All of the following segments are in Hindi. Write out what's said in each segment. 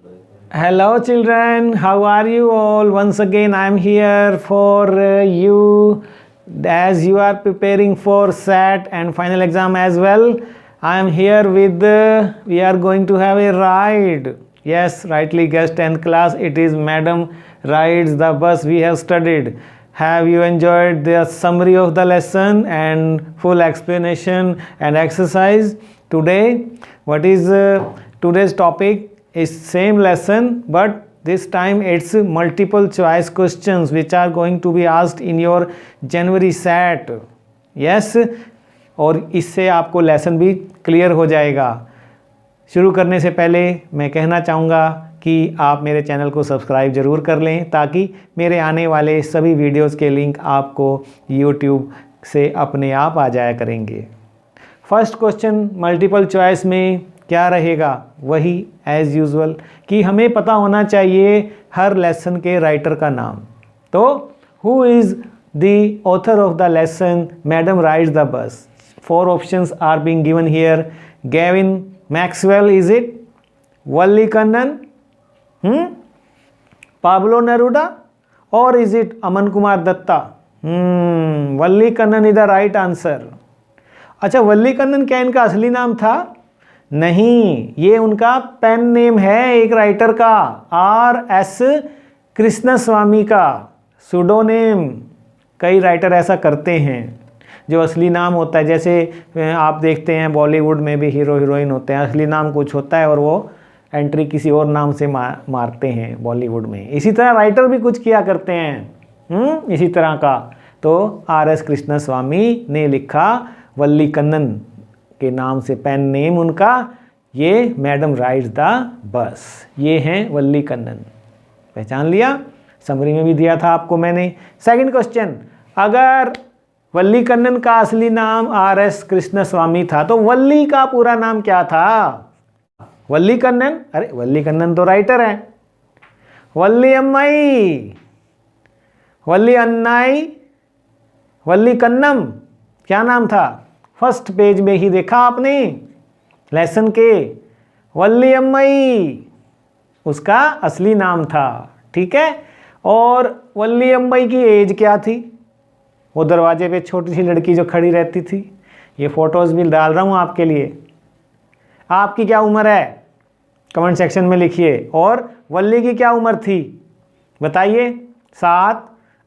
Hello children, how are you all? Once again I am here for you as you are preparing for SAT and final exam as well. I am here with we are going to have a ride. Yes, rightly guessed, 10th class. It is Madam Rides the Bus we have studied. Have you enjoyed the summary of the lesson and full explanation and exercise today? What is today's topic? Is same lesson, but this time it's multiple choice questions which are going to be asked in your January SAT. Yes, और इससे आपको लेसन भी क्लियर हो जाएगा। शुरू करने से पहले मैं कहना चाहूँगा कि आप मेरे चैनल को सब्सक्राइब ज़रूर कर लें ताकि मेरे आने वाले सभी वीडियोस के लिंक आपको YouTube से अपने आप आ जाया करेंगे। फर्स्ट क्वेश्चन मल्टीपल चॉइस में क्या रहेगा? वही एज़ यूजुअल कि हमें पता होना चाहिए हर लेसन के राइटर का नाम। तो who is the author of the lesson madam rides the bus? 4 options are being given here. Gavin Maxwell, is it? Valli Kannan, Pablo Neruda, और is it Aman Kumar Datta? Valli Kannan is the right answer. अच्छा, वल्ली कन्नन क्या इनका असली नाम था? नहीं, ये उनका पेन नेम है एक राइटर का, R.S. कृष्णस्वामी का सुडोनेम। कई राइटर ऐसा करते हैं जो असली नाम होता है, जैसे आप देखते हैं बॉलीवुड में भी हीरो हीरोइन होते हैं, असली नाम कुछ होता है और वो एंट्री किसी और नाम से मारते हैं बॉलीवुड में। इसी तरह राइटर भी कुछ किया करते हैं इसी तरह का। तो R.S. कृष्णस्वामी ने लिखा वल्ली कन्नन के नाम से, पेन नेम उनका, ये मैडम राइड्स द बस, ये हैं वल्ली कन्नन। पहचान लिया? समरी में भी दिया था आपको मैंने। सेकंड क्वेश्चन, अगर वल्ली कन्नन का असली नाम R.S. कृष्णस्वामी था तो वल्ली का पूरा नाम क्या था? वल्ली कन्नन? अरे वल्ली कन्नन तो राइटर हैं। वल्ली अम्माई, वल्ली अन्नाई, वल्ली कन्नम, क्या नाम था? फर्स्ट पेज में ही देखा आपने लेसन के, वल्ली अम्मई उसका असली नाम था। ठीक है, और वल्ली अम्मई की एज क्या थी? वो दरवाजे पे छोटी सी लड़की जो खड़ी रहती थी। ये फोटोज भी डाल रहा हूँ आपके लिए। आपकी क्या उम्र है? कमेंट सेक्शन में लिखिए। और वल्ली की क्या उम्र थी बताइए? 7,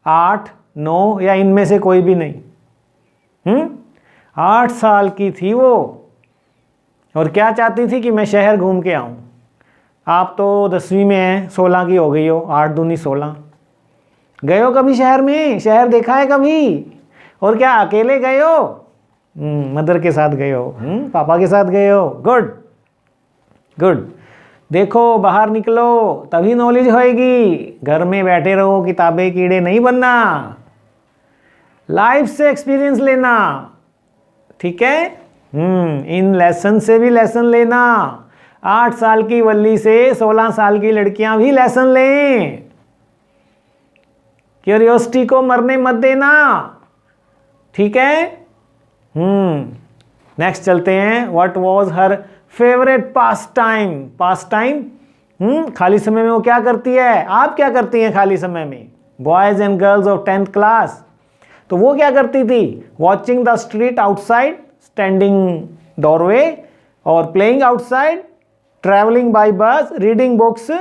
8, 9 या इनमें से कोई भी नहीं? 8 साल की थी वो, और क्या चाहती थी कि मैं शहर घूम के आऊँ। आप तो 10वीं में हैं, 16 की हो गई हो, 8 दूनी 16। गए हो कभी शहर में? शहर देखा है कभी? और क्या अकेले गए हो? मदर के साथ गए हो? पापा के साथ गए हो? Good good. देखो, बाहर निकलो तभी नॉलेज होएगी। घर में बैठे रहो, किताबें कीड़े नहीं बनना, लाइफ से एक्सपीरियंस लेना। ठीक है, इन लेसन से भी लेसन लेना। 8 साल की वल्ली से 16 साल की लड़कियां भी लेसन लें। क्यूरियोसिटी को मरने मत देना। ठीक है, नेक्स्ट चलते हैं। What was her favourite pass time? Pass time, खाली समय में वो क्या करती है? आप क्या करती हैं खाली समय में? Boys and girls of 10th class, तो वो क्या करती थी? Watching the street outside, standing doorway, और प्लेइंग आउटसाइड, ट्रैवलिंग बाय बस, रीडिंग बुक्स।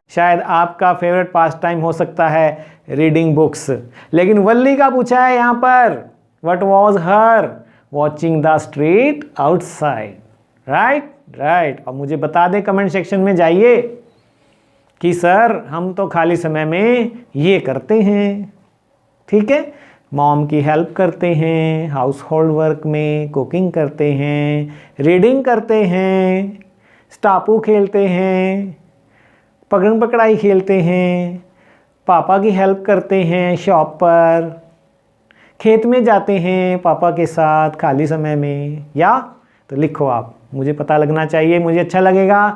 शायद आपका फेवरेट पास टाइम हो सकता है रीडिंग बुक्स, लेकिन वल्ली का पूछा है यहाँ पर। What was her? Watching the street outside. Right right. और मुझे बता दें, कमेंट सेक्शन में जाइए कि सर हम तो खाली समय में ये करते हैं। ठीक है, मॉम की हेल्प करते हैं, हाउस होल्ड वर्क में कुकिंग करते हैं, रीडिंग करते हैं, स्टापू खेलते हैं, पकड़न पकड़ाई खेलते हैं, पापा की हेल्प करते हैं शॉप पर, खेत में जाते हैं पापा के साथ खाली समय में। या तो लिखो आप, मुझे पता लगना चाहिए, मुझे अच्छा लगेगा।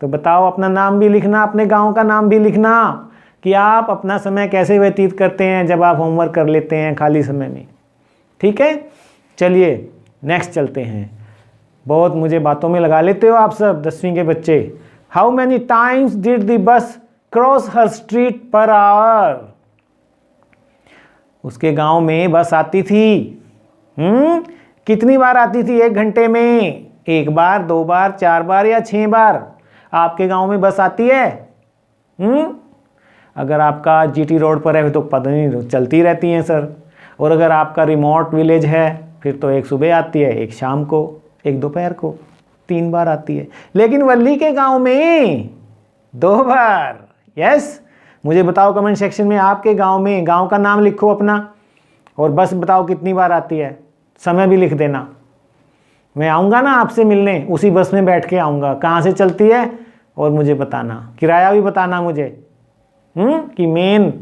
तो बताओ, अपना नाम भी लिखना, अपने गांव का नाम भी लिखना कि आप अपना समय कैसे व्यतीत करते हैं जब आप होमवर्क कर लेते हैं खाली समय में। ठीक है, चलिए नेक्स्ट चलते हैं। बहुत मुझे बातों में लगा लेते हो आप सब 10वीं के बच्चे। How many times did the bus cross her street per hour. उसके गांव में बस आती थी। कितनी बार आती थी 1 घंटे में? 1 बार, 2 बार, 4 बार या 6 बार? आपके गांव में बस आती है? अगर आपका जीटी रोड पर है तो पता नहीं, चलती रहती हैं सर। और अगर आपका रिमोट विलेज है फिर तो एक सुबह आती है, एक शाम को, एक दोपहर को, 3 बार आती है। लेकिन वल्ली के गांव में 2 बार। यस, मुझे बताओ कमेंट सेक्शन में, आपके गांव में, गांव का नाम लिखो अपना और बस बताओ कितनी बार आती है, समय भी लिख देना। मैं आऊँगा ना आपसे मिलने, उसी बस में बैठ के आऊँगा। कहाँ से चलती है और मुझे बताना, किराया भी बताना मुझे कि मेन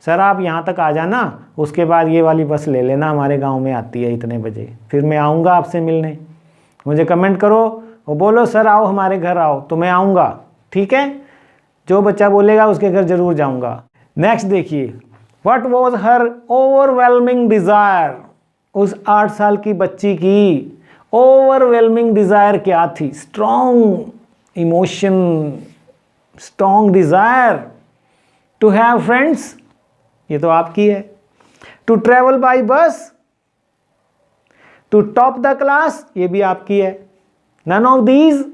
सर आप यहाँ तक आ जाना, उसके बाद ये वाली बस ले लेना, हमारे गांव में आती है इतने बजे, फिर मैं आऊँगा आपसे मिलने। मुझे कमेंट करो और बोलो सर आओ हमारे घर आओ, तो मैं आऊँगा। ठीक है, जो बच्चा बोलेगा उसके घर ज़रूर जाऊँगा। नेक्स्ट देखिए, what was her overwhelming desire. उस 8 साल की बच्ची की ओवरवेलमिंग डिज़ायर क्या थी? Strong emotion, strong desire to have friends, ये तो आपकी है। To travel by bus, to top the class, ये भी आपकी है। नन ऑफ दीज,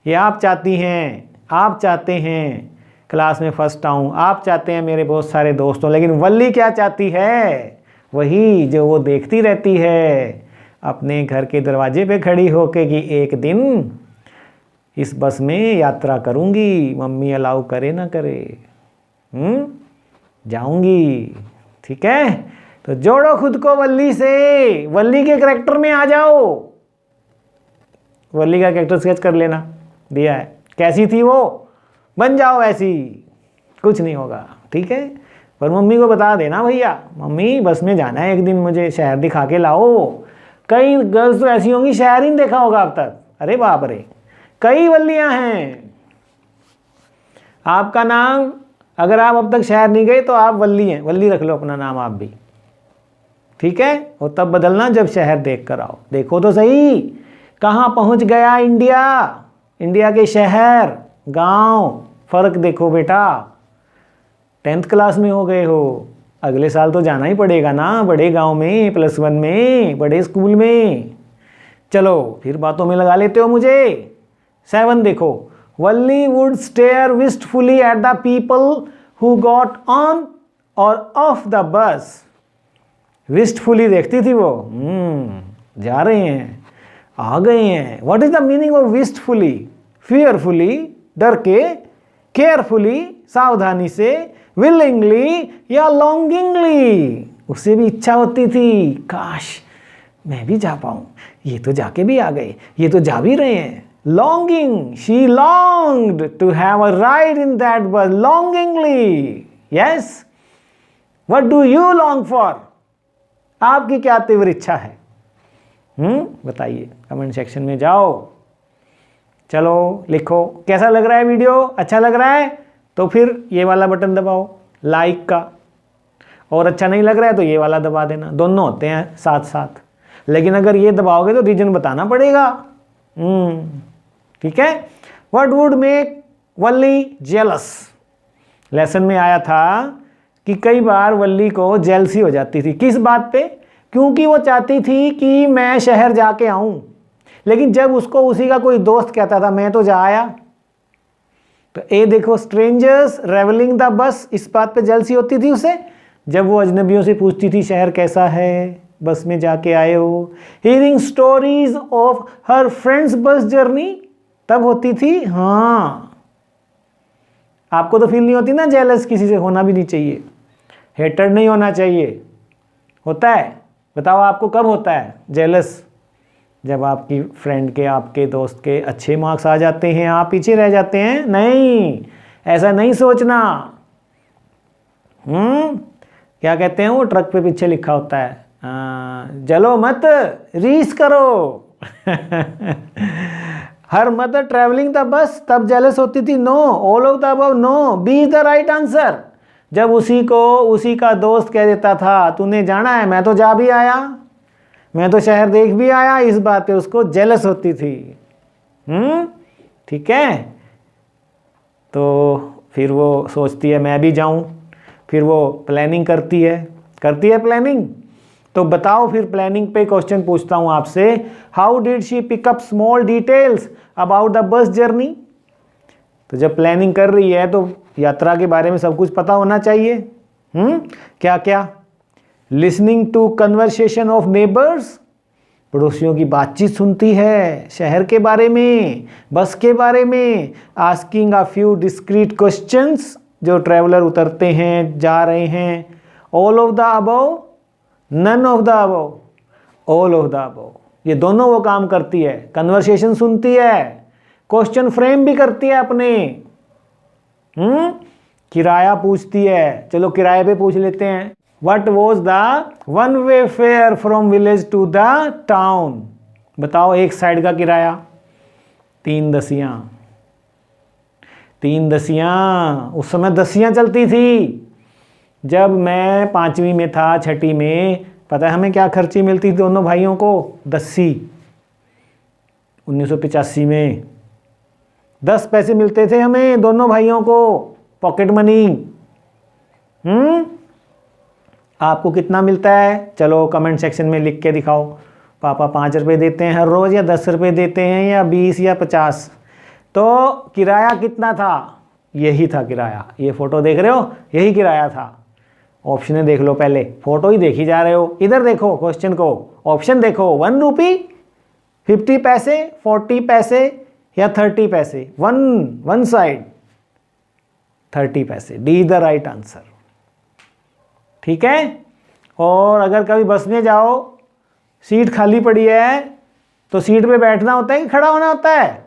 ये आप चाहती हैं, आप चाहते हैं क्लास में फर्स्ट आऊं, आप चाहते हैं मेरे बहुत सारे दोस्त हों। लेकिन वल्ली क्या चाहती है? वही जो वो देखती रहती है अपने घर के दरवाजे पे खड़ी होके कि एक दिन इस बस में यात्रा करूंगी, मम्मी अलाउ करे ना करे, जाऊंगी। ठीक है, तो जोड़ो खुद को वल्ली से, वल्ली के कैरेक्टर में आ जाओ। वल्ली का कैरेक्टर स्केच कर लेना, दिया है। कैसी थी वो, बन जाओ ऐसी, कुछ नहीं होगा। ठीक है, पर मम्मी को बता देना भैया, मम्मी बस में जाना है एक दिन, मुझे शहर दिखा के लाओ। कई गर्ल्स तो ऐसी होंगी शहर ही नहीं देखा होगा अब तक। अरे बाप रे, कई वल्लियां हैं। आपका नाम, अगर आप अब तक शहर नहीं गए तो आप वल्ली हैं, वल्ली रख लो अपना नाम आप भी। ठीक है, और तब बदलना जब शहर देख कर आओ। देखो तो सही कहाँ पहुँच गया इंडिया, इंडिया के शहर गांव, फ़र्क देखो बेटा। 10th क्लास में हो गए हो, अगले साल तो जाना ही पड़ेगा ना बड़े गांव में, +1 में, बड़े स्कूल में। चलो फिर बातों में लगा लेते हो मुझे। 7 देखो, Valli would stare wistfully at the people who got on or off the bus. Wistfully देखती थी वो, जा रहे हैं, आ गए हैं। What is the meaning of wistfully? Fearfully, डर के, केयरफुली, सावधानी से, विलिंगली या लॉन्गिंगली, उससे भी इच्छा होती थी, काश मैं भी जा पाऊं, ये तो जाके भी आ गए, ये तो जा भी रहे हैं। Longing, she longed to have a ride in that bus, longingly. Yes, what do you long for? आपकी क्या तीव्र इच्छा है? बताइए, कमेंट सेक्शन में जाओ। चलो लिखो, कैसा लग रहा है वीडियो? अच्छा लग रहा है तो फिर ये वाला बटन दबाओ लाइक का, और अच्छा नहीं लग रहा है तो ये वाला दबा देना, दोनों होते हैं साथ साथ। लेकिन अगर ये दबाओगे तो रीजन बताना पड़ेगा। ठीक है, what would make Valli jealous? Lesson में आया था कि कई बार वल्ली को जेलसी हो जाती थी। किस बात पे? क्योंकि वो चाहती थी कि मैं शहर जाके आऊं, लेकिन जब उसको उसी का कोई दोस्त कहता था मैं तो जा आया, तो ए देखो, स्ट्रेंजर्स रेवलिंग द बस, इस बात पे जेलसी होती थी उसे। जब वो अजनबियों से पूछती थी शहर कैसा है, बस में जाके आए हो। Hearing stories of her friends bus journey, तब होती थी। हाँ, आपको तो फील नहीं होती ना जेलस? किसी से होना भी नहीं चाहिए, हेटर नहीं होना चाहिए। होता है? बताओ आपको कब होता है जेलस? जब आपकी फ्रेंड के, आपके दोस्त के अच्छे मार्क्स आ जाते हैं, आप पीछे रह जाते हैं। नहीं, ऐसा नहीं सोचना। क्या कहते हैं वो, ट्रक पे पीछे लिखा होता है, जलो मत, रीस करो। Her mother travelling the bus, तब जेलस होती थी। No, all of the above, no, B is the right answer. जब उसी को उसी का दोस्त कह देता था तूने जाना है, मैं तो जा भी आया, मैं तो शहर देख भी आया, इस बात पे उसको जेलस होती थी। ठीक है, तो फिर वो सोचती है मैं भी जाऊं, फिर वो प्लानिंग करती है प्लानिंग। तो बताओ फिर प्लानिंग पे क्वेश्चन पूछता हूं आपसे, how did she pick up small details about the bus journey. तो जब प्लानिंग कर रही है तो यात्रा के बारे में सब कुछ पता होना चाहिए। क्या क्या? Listening to conversation of neighbours, पड़ोसियों की बातचीत सुनती है शहर के बारे में, बस के बारे में। Asking a few discreet questions, जो ट्रैवलर उतरते हैं जा रहे हैं। All of the above, none of the above, all of the above. ये दोनों वो काम करती है, कन्वर्सेशन सुनती है, क्वेश्चन फ्रेम भी करती है अपने। किराया पूछती है, चलो किराए पे पूछ लेते हैं। What was the one way fare from village to the town? बताओ एक साइड का किराया। 3 दसियां। 3 दसियां, उस समय दसियां चलती थी। जब मैं 5वीं में था, 6ठी में, पता है हमें क्या खर्ची मिलती थी दोनों भाइयों को? दस्सी। 1985 में 10 पैसे मिलते थे हमें दोनों भाइयों को, पॉकेट मनी। आपको कितना मिलता है? चलो कमेंट सेक्शन में लिख के दिखाओ। पापा 5 रुपये देते हैं हर रोज़, या 10 रुपये देते हैं, या 20 या 50। तो किराया कितना था? यही था किराया। ये फ़ोटो देख रहे हो, यही किराया था। ऑप्शन देख लो, पहले फ़ोटो ही देखी जा रहे हो। इधर देखो क्वेश्चन को, ऑप्शन देखो। 1 रुपी, 50 पैसे, 40 पैसे, या 30 पैसे। वन साइड 30 पैसे। D is the right answer. ठीक है। और अगर कभी बस में जाओ, सीट खाली पड़ी है, तो सीट पे बैठना होता है कि खड़ा होना होता है?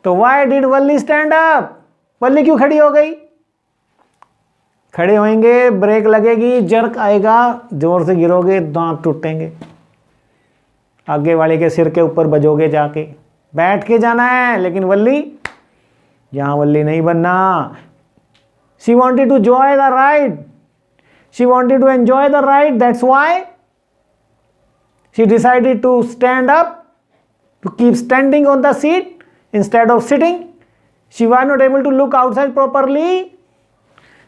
तो why did Valli stand up? Valli क्यों खड़ी हो गई? खड़े होएंगे, ब्रेक लगेगी, जर्क आएगा, जोर से गिरोगे, दांत टूटेंगे, आगे वाले के सिर के ऊपर बजोगे जाके। बैठ के जाना है। लेकिन वल्ली, यहां वल्ली नहीं बनना। She wanted to joy the ride, she wanted to enjoy the ride, that's why she decided to stand up, to keep standing on the seat instead of sitting. She was not able to look outside properly.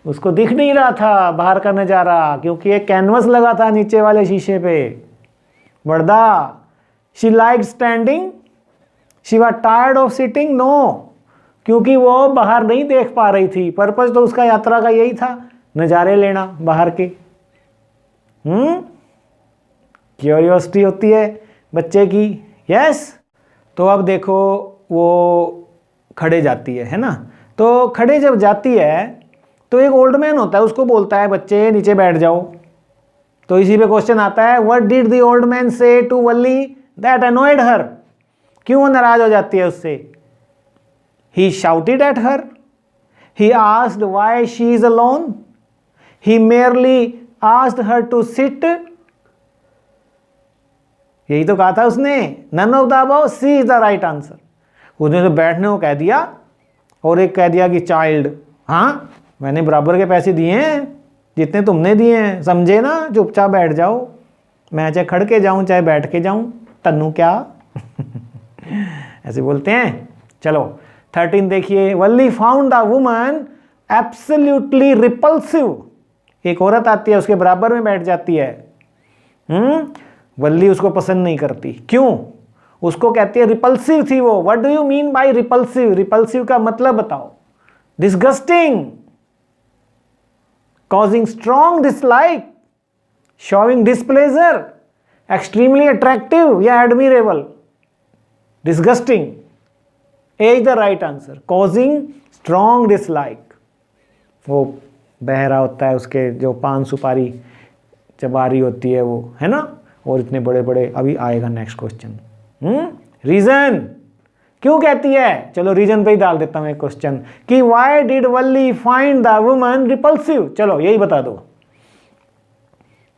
उसको दिख नहीं रहा था बाहर का नज़ारा, क्योंकि एक कैनवस लगा था नीचे वाले शीशे पे। वर्दा, she liked standing, she was tired of sitting, no, क्योंकि वो बाहर नहीं देख पा रही थी। पर्पस तो उसका यात्रा का यही था, नज़ारे लेना बाहर के। क्यूरियोसिटी होती है बच्चे की। यस। तो अब देखो वो खड़े जाती है ना। तो खड़े जब जाती है तो एक ओल्ड मैन होता है, उसको बोलता है बच्चे नीचे बैठ जाओ। तो इसी पे क्वेश्चन आता है, what did the old man say to Valli that annoyed her? क्यों वो नाराज हो जाती है उससे? He shouted at her, he asked why she is alone, he merely asked her to sit. यही तो कहा था उसने। none of the above, C is the right answer. उसने तो बैठने को कह दिया और एक कह दिया कि चाइल्ड। हाँ, मैंने बराबर के पैसे दिए हैं जितने तुमने दिए हैं, समझे ना? चुपचाप बैठ जाओ। मैं चाहे खड़ के जाऊं चाहे बैठ के जाऊं, तन्नू क्या? ऐसे बोलते हैं। चलो 13 देखिए। Valli found the woman absolutely repulsive. एक औरत आती है, उसके बराबर में बैठ जाती है। वल्ली उसको पसंद नहीं करती। क्यों? उसको कहती है रिपल्सिव थी वो। What do you mean by repulsive? Repulsive का मतलब बताओ। Disgusting, causing strong dislike, showing displeasure, extremely attractive या admirable. Disgusting, A is the right answer. Causing strong dislike, वो बह रहा होता है, उसके जो पान सुपारी चबा रही होती है वो, है ना? और इतने बड़े बड़े, अभी आएगा नेक्स्ट क्वेश्चन। रीजन क्यों कहती है? चलो रीजन पे ही डाल देता हूं एक क्वेश्चन कि why did Valli find the woman repulsive. चलो यही बता दो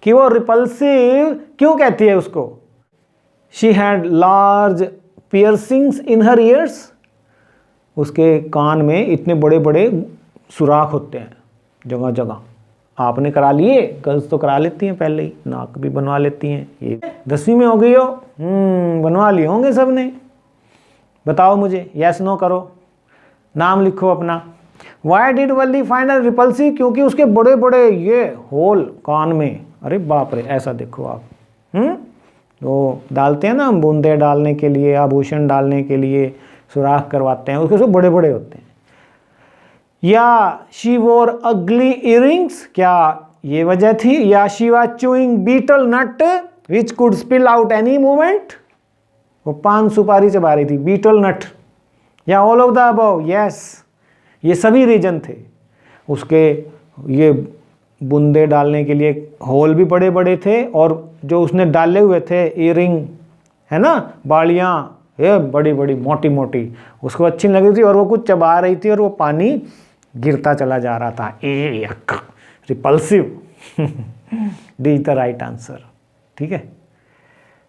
कि वो रिपल्सिव क्यों कहती है उसको। She had large piercings in her years, उसके कान में इतने बड़े बड़े सुराख होते हैं जगह जगह। आपने करा लिए? गर्ल्स तो करा लेती हैं पहले ही, नाक भी बनवा लेती हैं। ये 10वीं में हो गई हो, बनवा लिए होंगे सब ने। बताओ मुझे, यस नो करो। नाम लिखो अपना। Why did Valli find repulsive, क्योंकि उसके बड़े बड़े ये होल कान में, अरे बाप रे, ऐसा देखो आप, वो डालते हैं ना हम बूंदे डालने के लिए, आभूषण डालने के लिए सुराख करवाते हैं, उसके सब बड़े बड़े होते हैं। या शी वोर अगली इयरिंग्स, क्या ये वजह थी? या she was chewing betel nut which could spill out any moment, वो पान सुपारी चबा रही थी, बीटल नट। या all of the above, yes, ये सभी रीजन थे। उसके ये बूंदे डालने के लिए होल भी बड़े बड़े थे, और जो उसने डाले हुए थे इयरिंग है ना, बालियाँ, ये बड़ी बड़ी मोटी मोटी, उसको अच्छी लग रही थी, और वो कुछ चबा रही थी और वो पानी गिरता चला जा रहा था। A repulsive D is the right answer. ठीक है।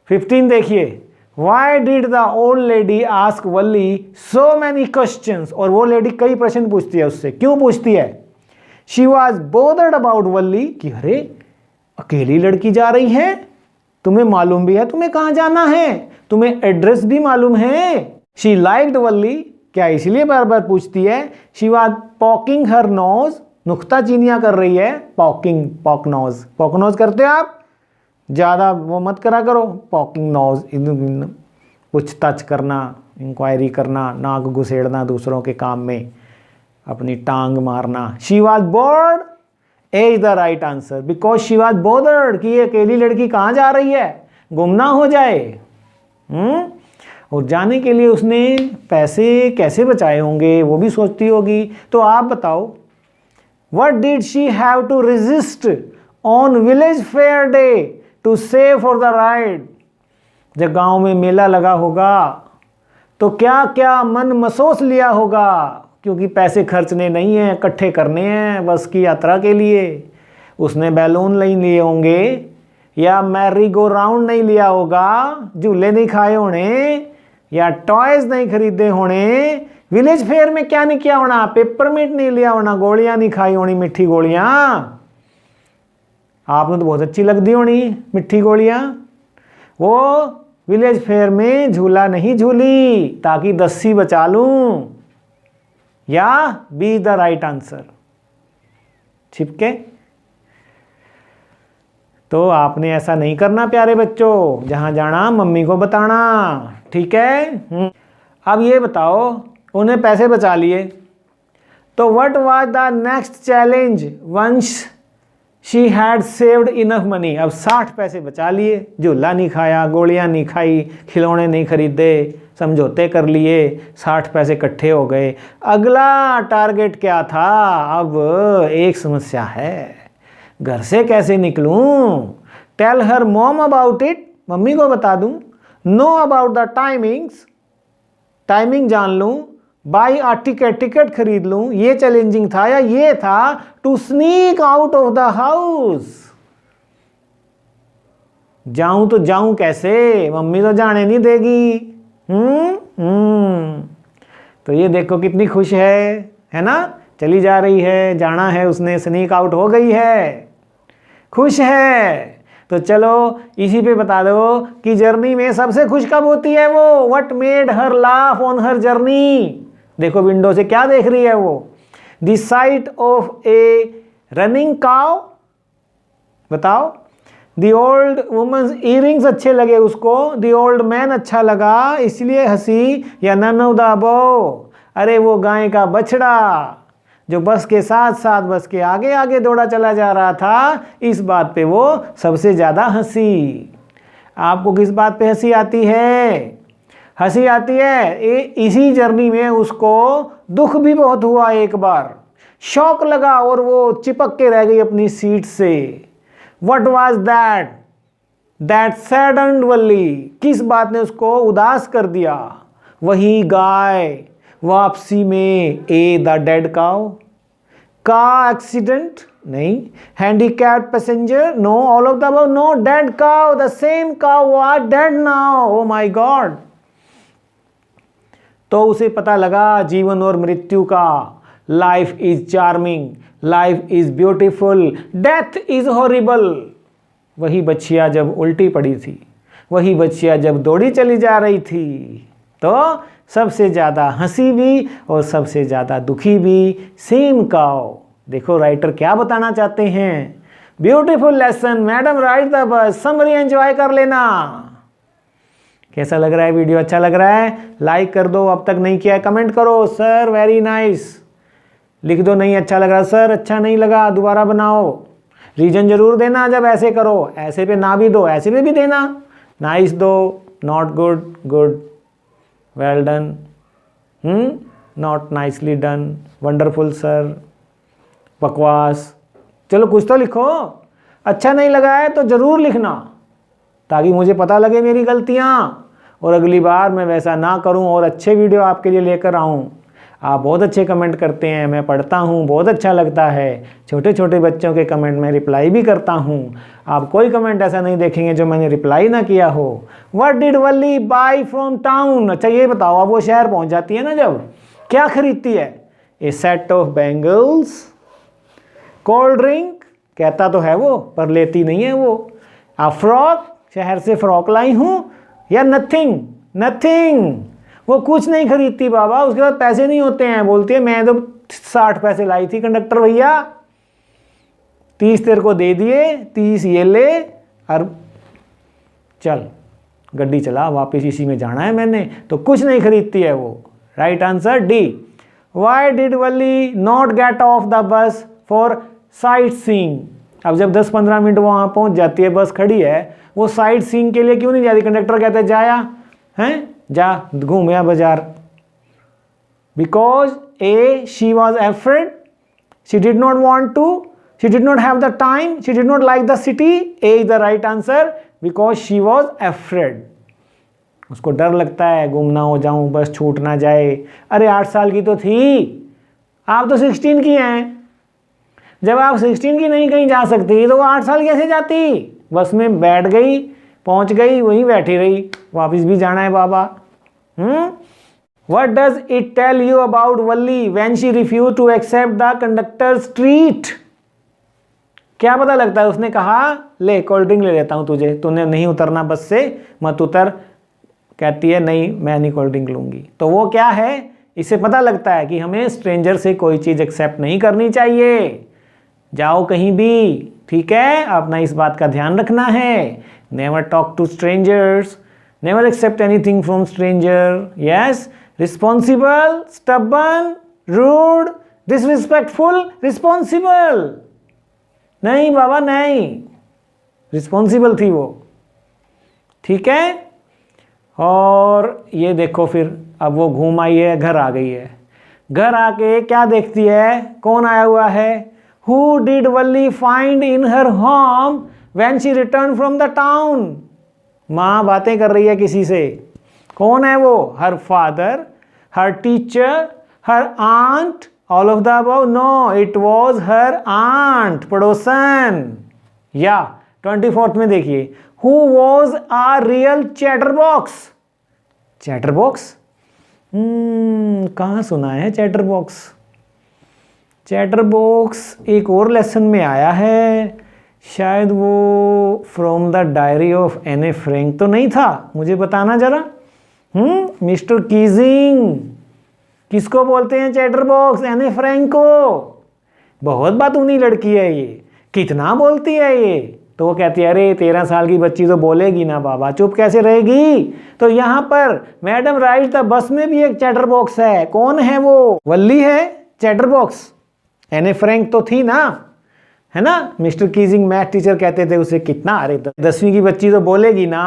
15 देखिए, why did the old lady ask Valli so many questions, और वो लेडी कई प्रश्न पूछती है उससे। क्यों पूछती है? शी वॉज बोदर्ड अबाउट वल्ली, कि अरे अकेली लड़की जा रही है, तुम्हें मालूम भी है तुम्हें कहाँ जाना है, तुम्हें एड्रेस भी मालूम है। शी लाइक्ड वल्ली, क्या इसलिए बार बार पूछती है? She was poking her nose, नुक्ताचीनियां कर रही है, poking, poke nose, poke nose करते हो आप, ज़्यादा वो मत करा करो, पॉकिंग नोज, पूछताछ करना, इंक्वायरी करना, नाक घुसेड़ना दूसरों के काम में, अपनी टांग मारना। She was bored, A is the right answer, because she was bothered, कि ये अकेली लड़की कहाँ जा रही है, गुम ना हो जाए। और जाने के लिए उसने पैसे कैसे बचाए होंगे वो भी सोचती होगी। तो आप बताओ, what did she have to resist on village fair day to save for the ride? जब गांव में मेला लगा होगा तो क्या क्या मन मसोस लिया होगा, क्योंकि पैसे खर्चने नहीं हैं, इकट्ठे करने हैं बस की यात्रा के लिए। उसने बैलून नहीं लिए होंगे, या मैरी गो राउंड नहीं लिया होगा, झूले नहीं खाए होने, या टॉयज नहीं खरीदे होने। विलेज फेयर में क्या नहीं किया होना? पेपरमिंट नहीं लिया होना, गोलियां नहीं खाई होनी, मीठी गोलियां। आपने तो बहुत अच्छी लगती होनी मिठी गोलियां। वो विलेज फेयर में झूला नहीं झूली ताकि दस्सी बचा लूं। या बी द राइट आंसर। छिपके। तो आपने ऐसा नहीं करना प्यारे बच्चों, जहां जाना मम्मी को बताना। ठीक है। अब ये बताओ, उन्हें पैसे बचा लिए, तो what was the next challenge once she had saved enough money? अब 60 पैसे बचा लिए, झूला नहीं खाया, गोलियां नहीं खाई, खिलौने नहीं खरीदे, समझौते कर लिए, 60 पैसे इकट्ठे हो गए। अगला टारगेट क्या था? अब एक समस्या है, घर से कैसे निकलूं? Tell her mom about it, मम्मी को बता दूं। Know about the timings, timing जान लूं। बाई आ टिकट, टिकट खरीद लूं। ये चैलेंजिंग था। या ये था to sneak out of the house, जाऊं तो जाऊं कैसे, मम्मी तो जाने नहीं देगी। तो ये देखो कितनी खुश है ना, चली जा रही है, जाना है उसने, स्नीक आउट हो गई है, खुश है। तो चलो इसी पे बता दो कि जर्नी में सबसे खुश कब होती है वो? What made her laugh on her journey? देखो विंडो से क्या देख रही है वो? The site of A running cow, बताओ। द ओल्ड वुमेन्स इयरिंग्स अच्छे लगे उसको, द ओल्ड मैन अच्छा लगा इसलिए हंसी, या नन ऑफ द अबव? अरे वो गाय का बछड़ा जो बस के साथ साथ बस के आगे आगे दौड़ा चला जा रहा था, इस बात पे वो सबसे ज़्यादा हंसी। आपको किस बात पे हंसी आती है? हंसी आती है इसी जर्नी में उसको दुख भी बहुत हुआ, एक बार शौक लगा और वो चिपक के रह गई अपनी सीट से। व्हाट वाज दैट सैडन्ड वल्ली? किस बात ने उसको उदास कर दिया? वही गाय वापसी में, A the dead cow, car accident नहीं, handicapped passenger no, all of the above no, dead cow, the same cow was dead now, oh my god. तो उसे पता लगा जीवन और मृत्यु का, life is charming, life is beautiful, death is horrible. वही बच्चिया जब उल्टी पड़ी थी, वही बच्चिया जब दौड़ी चली जा रही थी, तो सबसे ज़्यादा हंसी भी और सबसे ज़्यादा दुखी भी सेम काउ। देखो राइटर क्या बताना चाहते हैं। Beautiful lesson, madam right the bus, summary enjoy कर लेना। कैसा लग रहा है वीडियो? अच्छा लग रहा है? लाइक कर दो, अब तक नहीं किया है कमेंट करो सर वेरी नाइस, लिख दो नहीं अच्छा लग रहा सर, अच्छा नहीं लगा दोबारा बनाओ। रीजन जरूर देना जब ऐसे करो, ऐसे पे ना भी दो, ऐसे पे भी देना। नाइस दो, not good, good, well done, not nicely done, wonderful sir, बकवास। चलो कुछ तो लिखो। अच्छा नहीं लगा है तो ज़रूर लिखना ताकि मुझे पता लगे मेरी गलतियाँ और अगली बार मैं वैसा ना करूं और अच्छे वीडियो आपके लिए लेकर आऊं। आप बहुत अच्छे कमेंट करते हैं, मैं पढ़ता हूं, बहुत अच्छा लगता है। छोटे छोटे बच्चों के कमेंट में रिप्लाई भी करता हूं। आप कोई कमेंट ऐसा नहीं देखेंगे जो मैंने रिप्लाई ना किया हो। What did Valli buy from town? अच्छा ये बताओ, अब वो शहर पहुंच जाती है ना, जब क्या खरीदती है? A set of bangles, cold drink, कहता तो है वो पर लेती नहीं है वो। आ फ्रॉक, शहर से फ्रॉक लाई हूँ, या नथिंग, नथिंग, वो कुछ नहीं खरीदती बाबा। उसके बाद पैसे नहीं होते हैं, बोलती है मैं तो 60 पैसे लाई थी कंडक्टर भैया, 30 तेरे को दे दिए, 30 ये ले और चल गड्डी चला, वापस इसी में जाना है मैंने। तो कुछ नहीं खरीदती है वो। Right answer D. Why did Valli not gate of the बस फॉर साइट सीइंग? अब जब 10-15 मिनट वहाँ पहुँच जाती है, बस खड़ी है, वो साइट सीइंग के लिए क्यों नहीं जाती? कंडक्टर कहते हैं जाया हैं, जा घूमया बाजार। Because A she was afraid, she did not want to, she did not have the time, she did not like the city. A is the right answer, because she was afraid. उसको डर लगता है गुम ना हो जाऊं, बस छूट ना जाए। अरे 8 साल की तो थी, आप तो 16 की हैं। जब आप 16 की नहीं कहीं जा सकती तो वो 8 साल कैसे जाती? बस में बैठ गई, पहुंच गई, वहीं बैठी रही, वापस भी जाना है बाबा। What does it tell you about Valli when she refused to accept the conductor's treat? क्या पता लगता है? उसने कहा ले कोल्ड ड्रिंक ले लेता हूं तुझे, तूने नहीं उतरना बस से, मत उतर। कहती है नहीं मैं नहीं कोल्ड ड्रिंक लूंगी। तो वो क्या है? इससे पता लगता है कि हमें स्ट्रेंजर से कोई चीज एक्सेप्ट नहीं करनी चाहिए। जाओ कहीं भी, ठीक है, अपना इस बात का ध्यान रखना है। Never talk to strangers, never accept anything from stranger. Yes, responsible, stubborn, rude, disrespectful, responsible नहीं बाबा नहीं, रिस्पॉन्सिबल थी वो, ठीक है। और ये देखो फिर अब वो घूम आई है, घर आ गई है। घर आके क्या देखती है? कौन आया हुआ है? Who did Valli find in her home when she returned from the town? माँ बातें कर रही है किसी से। कौन है वो? Her father, her teacher, her aunt, all of the above? No, it was her aunt, पड़ोसन। या 24th में देखिए, Who was a real chatterbox? Chatterbox? कहाँ सुना है चैटरबॉक्स? चैटरबॉक्स एक और लेसन में आया है, शायद वो फ्रॉम द डायरी ऑफ एने फ्रैंक तो नहीं था? मुझे बताना जरा। मिस्टर कीजिंग, किसको बोलते हैं चैटरबॉक्स? एने फ्रैंक को। बहुत बातूनी लड़की है ये, कितना बोलती है ये। तो वो कहती है अरे 13 साल की बच्ची तो बोलेगी ना बाबा, चुप कैसे रहेगी? तो यहाँ पर मैडम राइट द बस में भी एक चैटरबॉक्स है। कौन है वो? वल्ली है चैटरबॉक्स। एने फ्रैंक तो थी ना, है ना। मिस्टर कीजिंग मैथ टीचर कहते थे उसे कितना, अरे 10वीं की बच्ची तो बोलेगी ना।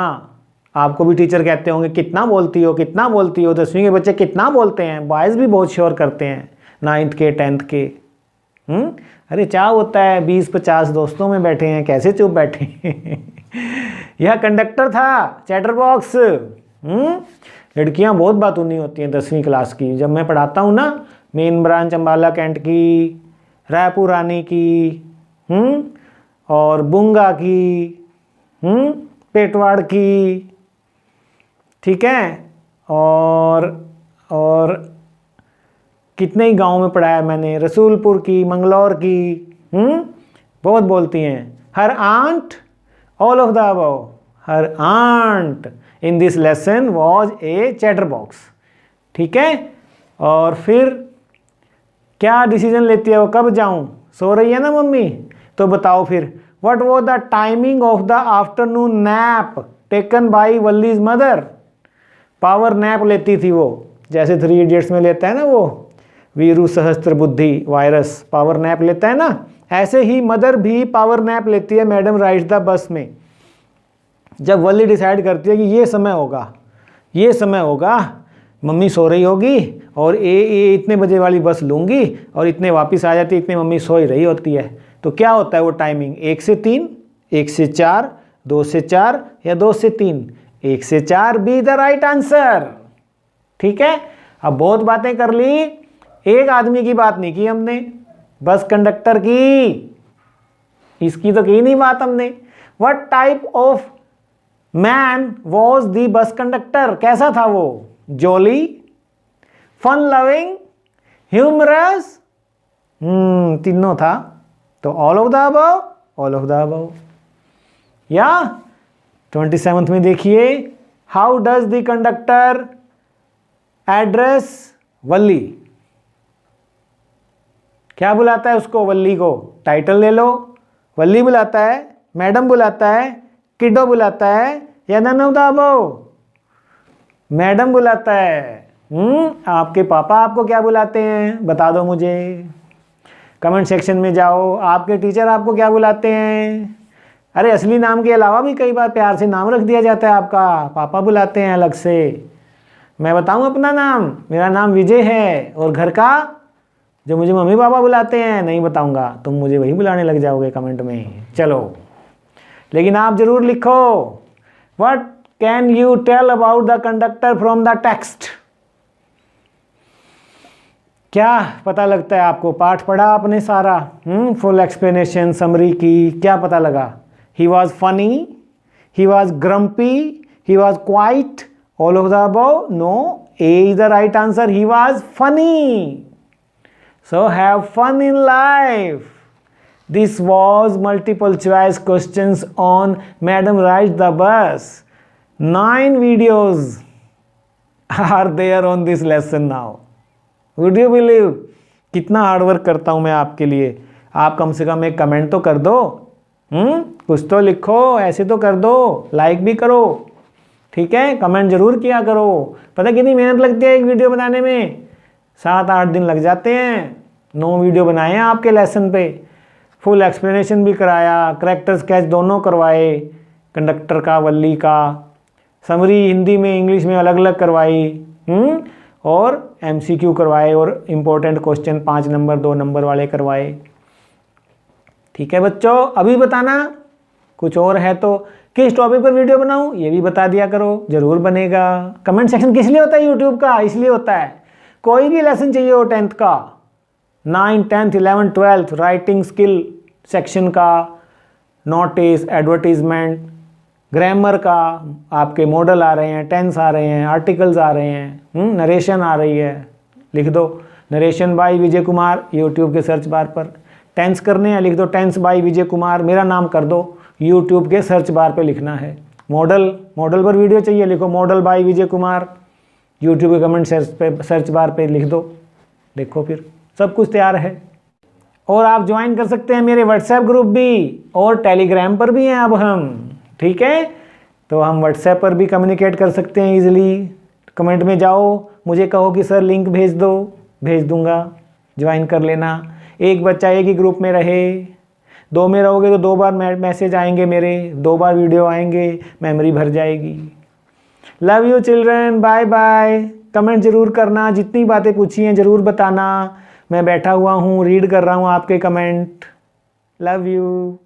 आपको भी टीचर कहते होंगे कितना बोलती हो, कितना बोलती हो। 10वीं के बच्चे कितना बोलते हैं, बॉयज़ भी बहुत श्योर करते हैं, 9th के 10th के। अरे क्या होता है, 20-50 दोस्तों में बैठे हैं, कैसे चुप बैठे यह कंडक्टर था चैटरबॉक्स। लड़कियां बहुत बातूनी होती हैं 10वीं क्लास की। जब मैं पढ़ाता हूँ ना, मेन ब्रांच अम्बाला कैंट की, रायपुर रानी की, और बुंगा की, पेटवाड़ की, ठीक है, और कितने ही गांव में पढ़ाया मैंने, रसूलपुर की, मंगलौर की, बहुत बोलती हैं। Her aunt, all of the above, her aunt. In this lesson was a chatterbox. ठीक है, और फिर क्या डिसीजन लेती है वो, कब जाऊं, सो रही है ना मम्मी, तो बताओ फिर what was the timing of the afternoon nap taken by Valli's mother. Power nap लेती थी वो, जैसे 3 इडियट्स में लेता है ना वो वीरू सहस्त्र बुद्धि वायरस, पावर नैप लेता है ना, ऐसे ही मदर भी पावर नैप लेती है मैडम राइड्स द बस में। जब वल्ली डिसाइड करती है कि ये समय होगा, ये समय होगा, मम्मी सो रही होगी और ये इतने बजे वाली बस लूँगी और इतने वापस आ जाती है, इतने मम्मी सो ही रही होती है, तो क्या होता है वो टाइमिंग, 1 से 3, 1 से 4, 2 से 4 या 2 से 3, 1 से 4 बी द राइट आंसर। ठीक है, अब बहुत बातें कर ली, एक आदमी की बात नहीं की हमने, बस कंडक्टर की, इसकी तो की नहीं बात हमने। What type of man was the bus conductor, कैसा था वो, जॉली, फन लविंग, ह्यूमरस, तीनों था, तो all of the above, all of the above. या 27th में देखिए, how does the conductor address Valli, क्या बुलाता है उसको, वल्ली को, टाइटल ले लो, वल्ली बुलाता है, मैडम बुलाता है, किडो बुलाता है, या none of the above, madam बुलाता है। आपके पापा आपको क्या बुलाते हैं, बता दो मुझे, कमेंट सेक्शन में जाओ, आपके टीचर आपको क्या बुलाते हैं। अरे असली नाम के अलावा भी कई बार प्यार से नाम रख दिया जाता है आपका, पापा बुलाते हैं अलग से। मैं बताऊं अपना नाम, मेरा नाम विजय है, और घर का जो मुझे मम्मी पापा बुलाते हैं नहीं बताऊंगा, तुम मुझे वही बुलाने लग जाओगे कमेंट में। चलो, लेकिन आप जरूर लिखो, what can you tell about the conductor from the text. क्या पता लगता है आपको, पाठ पढ़ा आपने सारा, फुल एक्सप्लेनेशन समरी की, क्या पता लगा, he was funny, he was grumpy, he was quiet, all of the above, no, A is the right answer, he was funny. So have fun in life. This was multiple choice questions on Madam Rides the Bus. 9 videos are there on this lesson now. Would you believe? कितना हार्ड वर्क करता हूँ मैं आपके लिए। आप कम से कम एक कमेंट तो कर दो, कुछ तो लिखो, ऐसे तो कर दो, लाइक भी करो। ठीक है, कमेंट जरूर किया करो। पता कितनी मेहनत लगती है एक वीडियो बनाने में, 7-8 दिन लग जाते हैं। 9 वीडियो बनाए हैं आपके लेसन पे, फुल एक्सप्लेनेशन भी कराया, करैक्टर स्केच दोनों करवाए, कंडक्टर का, वल्ली का, समरी हिंदी में इंग्लिश में अलग अलग करवाई, और MCQ करवाए, और इम्पोर्टेंट क्वेश्चन 5 नंबर 2 नंबर वाले करवाए। ठीक है बच्चों, अभी बताना कुछ और है तो किस टॉपिक पर वीडियो बनाऊं, ये भी बता दिया करो, जरूर बनेगा। कमेंट सेक्शन किस लिए होता है यूट्यूब का, इसलिए होता है, कोई भी लेसन चाहिए हो 10th का, 9, 10th, 11, 12th, writing skill section का, नोटिस, एडवर्टीजमेंट, ग्रामर का, आपके मॉडल आ रहे हैं, टेंस आ रहे हैं, आर्टिकल्स आ रहे हैं, नरेशन आ रही है, लिख दो narration bye Vijay Kumar YouTube के सर्च बार पर। टेंस करने हैं, लिख दो टेंस बाय विजय कुमार, मेरा नाम कर दो, यूट्यूब के सर्च बार पे लिखना है। मॉडल पर वीडियो चाहिए, लिखो model by Vijay Kumar, YouTube के कमेंट सर्च बार पे लिख दो, देखो फिर सब कुछ तैयार है। और आप ज्वाइन कर सकते हैं मेरे व्हाट्सएप ग्रुप भी, और टेलीग्राम पर भी हैं अब हम। ठीक है, तो हम व्हाट्सएप पर भी कम्युनिकेट कर सकते हैं इजीली। कमेंट में जाओ, मुझे कहो कि सर लिंक भेज दो, भेज दूंगा, ज्वाइन कर लेना। एक बच्चा एक ही ग्रुप में रहे, 2 में रहोगे तो 2 बार मैसेज आएंगे मेरे, 2 बार वीडियो आएंगे, मेमोरी भर जाएगी। Love you children, bye bye. Comment जरूर करना, जितनी बातें पूछी हैं जरूर बताना, मैं बैठा हुआ हूँ, रीड कर रहा हूँ आपके कमेंट। Love you.